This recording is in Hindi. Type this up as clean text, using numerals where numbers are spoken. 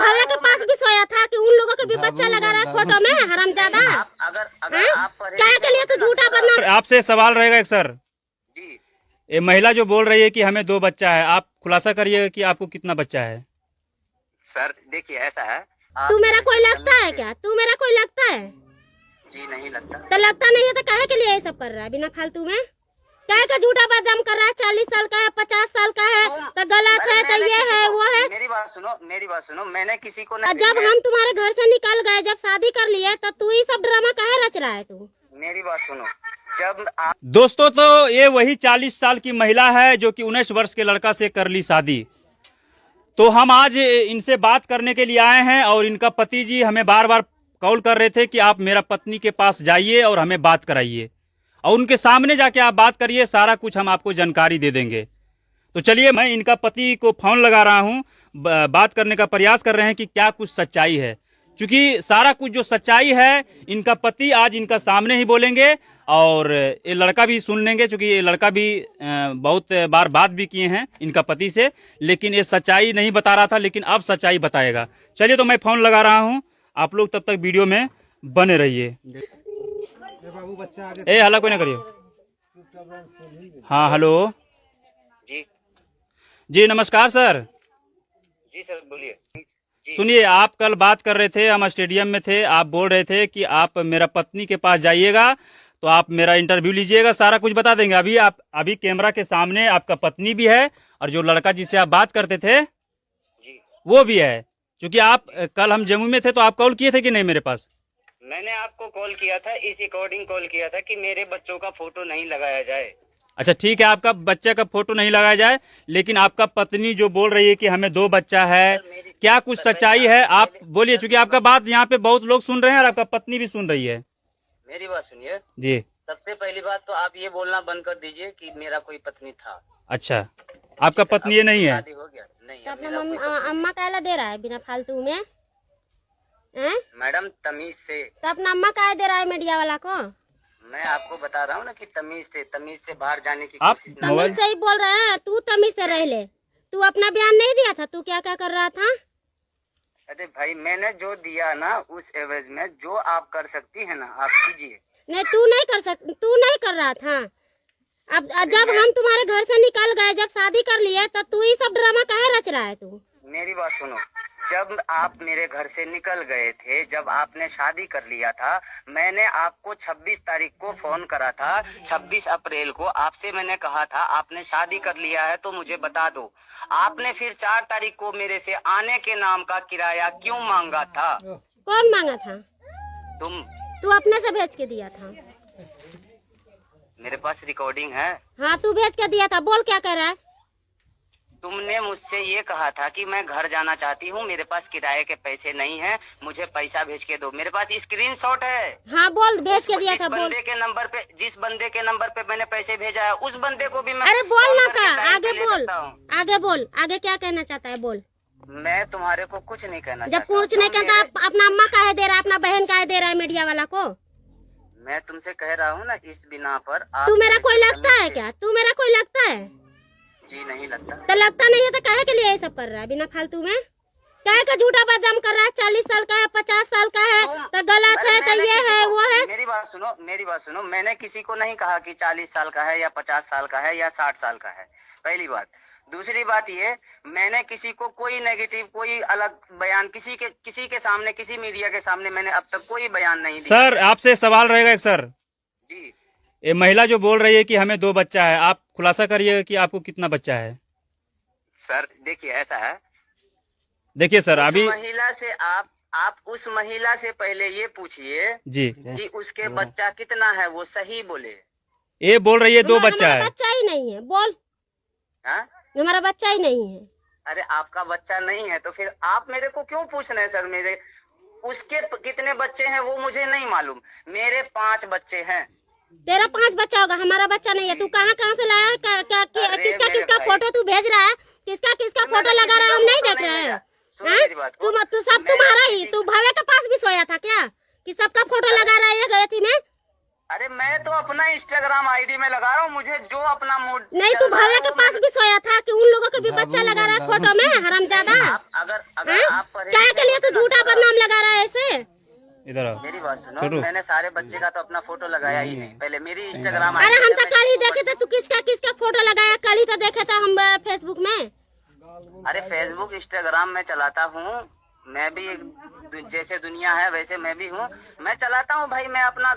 भव्य के पास भी सोया था कि उन लोगों के भी बच्चा लगा रहा है फोटो में, हरामजादा। क्या के लिए तो झूठा बदनाम। आपसे सवाल रहेगा एक सर जी। ये महिला जो बोल रही है कि हमें 2 बच्चा है, आप खुलासा करिएगा कि आपको कितना बच्चा है। सर देखिए ऐसा है, तू मेरा कोई लगता है क्या? तू मेरा कोई लगता है? जी नहीं लगता। तो लगता नहीं है तो काहे के लिए ये सब कर रहा है बिना फालतू में? काहे का झूठा बदनाम कर रहा है? 40 साल का है, 50 साल का है तो गलत है, तो ये है वो है। मेरी बात सुनो, मैंने किसी को नहीं। जब हम तुम्हारे घर से निकल गए, जब शादी कर लिए, तो तू ये सब ड्रामा काहे रच रहा है तू? मेरी बात सुनो, जब आप दोस्तों तो ये वही 40 साल की महिला है जो कि 19 वर्ष के लड़का से कर ली शादी। तो हम आज इनसे बात करने के लिए आए हैं और इनका पति जी हमें बार बार कॉल कर रहे थे कि आप मेरा पत्नी के पास जाइए और हमें बात कराइए और उनके सामने जाके आप बात करिए, सारा कुछ हम आपको जानकारी दे देंगे। तो चलिए मैं इनका पति को फोन लगा रहा हूँ, बात करने का प्रयास कर रहे हैं कि क्या कुछ सच्चाई है, क्योंकि सारा कुछ जो सच्चाई है इनका पति आज इनका सामने ही बोलेंगे और ये लड़का भी सुन लेंगे, क्योंकि ये लड़का भी बहुत बार बात भी किए हैं इनका पति से, लेकिन ये सच्चाई नहीं बता रहा था, लेकिन अब सच्चाई बताएगा। चलिए तो मैं फोन लगा रहा हूँ, आप लोग तब तक वीडियो में बने रहिए। ए हल्ला कोई ना करिए। हाँ हेलो जी जी नमस्कार सर। जी सर बोलिए। सुनिए, आप कल बात कर रहे थे, हम स्टेडियम में थे, आप बोल रहे थे कि आप मेरा पत्नी के पास जाइएगा तो आप मेरा इंटरव्यू लीजिएगा, सारा कुछ बता देंगे। अभी कैमरा के सामने आपका पत्नी भी है और जो लड़का जिससे आप बात करते थे जी वो भी है, क्योंकि आप कल हम जम्मू में थे तो आप कॉल किए थे कि नहीं मेरे पास? मैंने आपको कॉल किया था, इस अकॉर्डिंग कॉल किया था कि मेरे बच्चों का फोटो नहीं लगाया जाए। अच्छा ठीक है, आपका बच्चे का फोटो नहीं लगाया जाए, लेकिन आपका पत्नी जो बोल रही है कि हमें 2 बच्चा है, क्या कुछ सच्चाई है? आप बोलिए, क्योंकि आपका बात यहाँ पे बहुत लोग सुन रहे हैं और आपका पत्नी भी सुन रही है। मेरी बात सुनिए जी। सबसे पहली बात तो आप ये बोलना बंद कर दीजिए कि मेरा कोई पत्नी था। अच्छा, आपका पत्नी ये नहीं है? शादी हो गया नहीं तो है, अपना मेरा कोई पत्नी अम्मा काहे दे रहा है बिना फालतू में? हैं? मैडम तमीज से। तो अपना अम्मा काहे दे रहा है मीडिया वाला को? मैं आपको बता रहा हूँ ना कि तमीज से बाहर जाने की आप कोशिश ना तमीज से ही बोल रहे हैं, तू तमीज से रह ले। तू अपना बयान नहीं दिया था, तू क्या क्या कर रहा था? अरे भाई मैंने जो दिया ना उस एवज में जो आप कर सकती है ना आप कीजिए। नहीं तू नहीं कर रहा था। अब जब हम तुम्हारे घर से निकल गए, जब शादी कर लिए, तो तू ये सब ड्रामा काहे रच रहा है तू? मेरी बात सुनो, जब आप मेरे घर से निकल गए थे, जब आपने शादी कर लिया था, मैंने आपको 26 तारीख को फोन करा था। 26 अप्रैल को आपसे मैंने कहा था आपने शादी कर लिया है तो मुझे बता दो। आपने फिर 4 तारीख को मेरे से आने के नाम का किराया क्यों मांगा था? कौन मांगा था? तुम। तू अपने से भेज के दिया था। मेरे पास रिकॉर्डिंग है। हाँ तू भेज के दिया था, बोल क्या कर रहा है? तुमने मुझसे ये कहा था कि मैं घर जाना चाहती हूँ, मेरे पास किराए के पैसे नहीं हैं, मुझे पैसा भेज के दो। मेरे पास स्क्रीनशॉट है। हाँ बोल, भेज के दिया था। बोल। जिस बंदे के नंबर पे मैंने पैसे भेजा है उस बंदे को भी मैं। अरे बोल ना का, आगे बोल, आगे क्या कहना चाहता है बोल। मैं तुम्हारे को कुछ नहीं कहना जब कुछ नहीं कहता, अपना अम्मा काहे दे रहा है, अपना बहन काहे दे रहा है मीडिया वाला को? मैं तुमसे कह रहा हूँ ना इस बिना पर। तू मेरा कोई लगता है क्या? तू मेरा कोई लगता है? जी नहीं लगता। तो लगता नहीं है तो काहे के लिए ये सब कर रहा है बिना फालतू में? काहे का झूठा बदनाम कर रहा है? 40 साल का है, 50 साल का है तो गलत है, तो ये है वो है। मेरी बात सुनो, मैंने किसी को नहीं कहा कि 40 साल का है या 50 साल का है या 60 साल का है, पहली बात। दूसरी बात ये, मैंने किसी को कोई नेगेटिव, कोई अलग बयान किसी के सामने, किसी मीडिया के सामने मैंने अब तक कोई बयान नहीं दिया। सर आपसे सवाल रहेगा एक सर। जी। ये महिला जो बोल रही है कि हमें 2 बच्चा है, आप खुलासा करिएगा कि आपको कितना बच्चा है। सर देखिए ऐसा है, देखिए सर अभी महिला से आप उस महिला से पहले ये पूछिए जी कि उसके बच्चा कितना है, वो सही बोले। ये बोल रही है 2 बच्चा है। बच्चा ही नहीं है, बोल। हाँ? हमारा बच्चा ही नहीं है। अरे आपका बच्चा नहीं है तो फिर आप मेरे को क्यों पूछ रहे हैं सर? मेरे उसके कितने बच्चे हैं वो मुझे नहीं मालूम, मेरे 5 बच्चे हैं। तेरा 5 बच्चा होगा, हमारा बच्चा नहीं है। तू कहाँ से लाया? किसका फोटो तू भेज रहा है? किसका फोटो लगा रहा है? हम नहीं देख रहे हैं। तू सब तुम्हारा ही। तू भव्य के पास भी सोया था क्या कि सबका फोटो लगा रहा है? गए थी मैं अरे मैं तो अपना इंस्टाग्राम आईडी में लगा रहा हूँ, मुझे जो अपना मूड। नहीं तू भव्य के पास भी सोया था कि उन लोगों के भी बच्चा लगा रहा है फोटो में, हरामजादा। अगर आप क्या के लिए तू झूठा बदनाम लगा रहा है ऐसे? इधर आओ। मेरी बात सुनो, मैंने सारे बच्चे का तो अपना फोटो लगाया ही नहीं, पहले मेरी इंस्टाग्राम। अरे हम तो कल ही देखे थे तू किसका किसका फोटो लगाया, कल ही तो देखे थे हम फेसबुक में। अरे फेसबुक इंस्टाग्राम में चलाता हूँ मैं भी, जैसे दुनिया है वैसे मैं भी हूँ, मैं चलाता हूँ भाई, मैं अपना